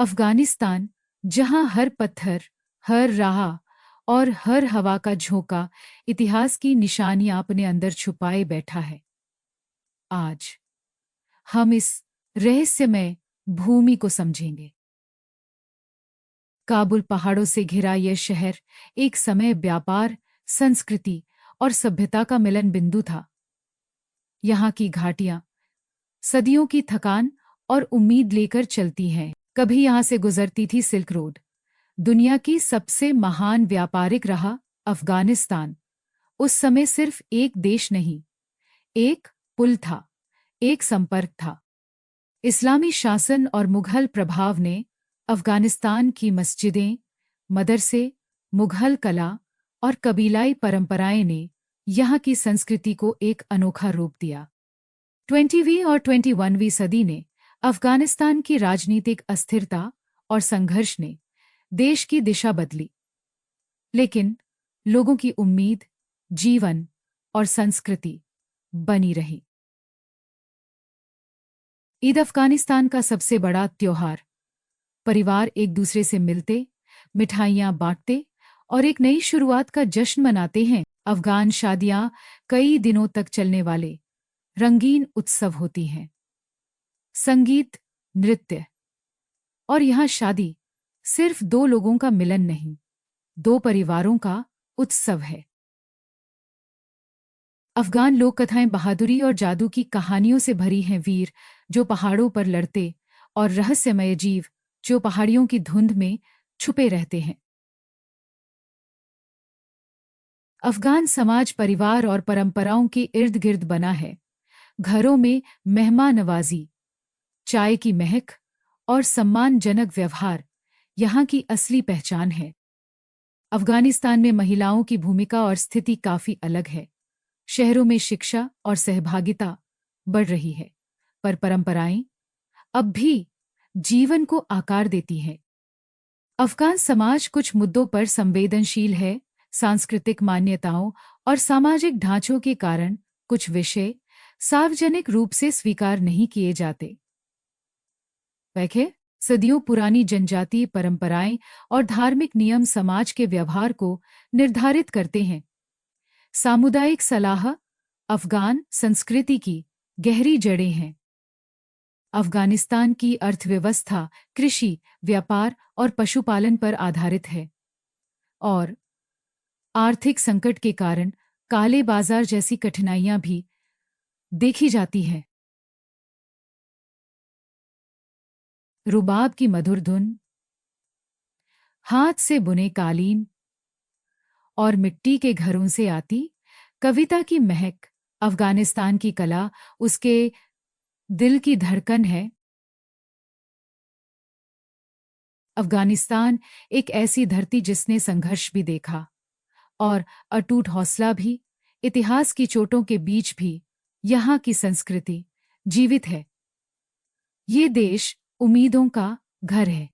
अफगानिस्तान, जहां हर पत्थर, हर राह और हर हवा का झोंका इतिहास की निशानियां अपने अंदर छुपाए बैठा है। आज हम इस रहस्यमय भूमि को समझेंगे। काबुल पहाड़ों से घिरा यह शहर एक समय व्यापार, संस्कृति और सभ्यता का मिलन बिंदु था। यहाँ की घाटियां सदियों की थकान और उम्मीद लेकर चलती हैं। कभी यहाँ से गुजरती थी सिल्क रोड, दुनिया की सबसे महान व्यापारिक राह। अफगानिस्तान उस समय सिर्फ एक देश नहीं, एक पुल था, एक संपर्क था। इस्लामी शासन और मुगल प्रभाव ने अफगानिस्तान की मस्जिदें, मदरसे, मुगल कला और कबीलाई परंपराएं ने यहाँ की संस्कृति को एक अनोखा रूप दिया। 20वीं और 21वीं सदी ने अफगानिस्तान की राजनीतिक अस्थिरता और संघर्ष ने देश की दिशा बदली, लेकिन लोगों की उम्मीद, जीवन और संस्कृति बनी रही। ईद अफगानिस्तान का सबसे बड़ा त्योहार। परिवार एक दूसरे से मिलते, मिठाइयाँ बांटते और एक नई शुरुआत का जश्न मनाते हैं। अफगान शादियाँ कई दिनों तक चलने वाले रंगीन उत्सव होती हैं। संगीत, नृत्य और यहाँ शादी सिर्फ दो लोगों का मिलन नहीं, दो परिवारों का उत्सव है। अफगान लोक कथाएं बहादुरी और जादू की कहानियों से भरी हैं। वीर जो पहाड़ों पर लड़ते और रहस्यमय जीव जो पहाड़ियों की धुंध में छुपे रहते हैं। अफगान समाज परिवार और परंपराओं के इर्द गिर्द बना है। घरों में मेहमान नवाजी, चाय की महक और सम्मानजनक व्यवहार यहाँ की असली पहचान है। अफगानिस्तान में महिलाओं की भूमिका और स्थिति काफी अलग है। शहरों में शिक्षा और सहभागिता बढ़ रही है, पर परंपराएं अब भी जीवन को आकार देती हैं। अफगान समाज कुछ मुद्दों पर संवेदनशील है। सांस्कृतिक मान्यताओं और सामाजिक ढांचों के कारण कुछ विषय सार्वजनिक रूप से स्वीकार नहीं किए जाते। सदियों पुरानी जनजातीय परंपराएं और धार्मिक नियम समाज के व्यवहार को निर्धारित करते हैं। सामुदायिक सलाह अफगान संस्कृति की गहरी जड़ें हैं। अफगानिस्तान की अर्थव्यवस्था कृषि, व्यापार और पशुपालन पर आधारित है, और आर्थिक संकट के कारण काले बाजार जैसी कठिनाइयां भी देखी जाती हैं। रुबाब की मधुर धुन, हाथ से बुने कालीन और मिट्टी के घरों से आती कविता की महक अफगानिस्तान की कला, उसके दिल की धड़कन है। अफगानिस्तान एक ऐसी धरती जिसने संघर्ष भी देखा और अटूट हौसला भी। इतिहास की चोटों के बीच भी यहाँ की संस्कृति जीवित है। ये देश उम्मीदों का घर है।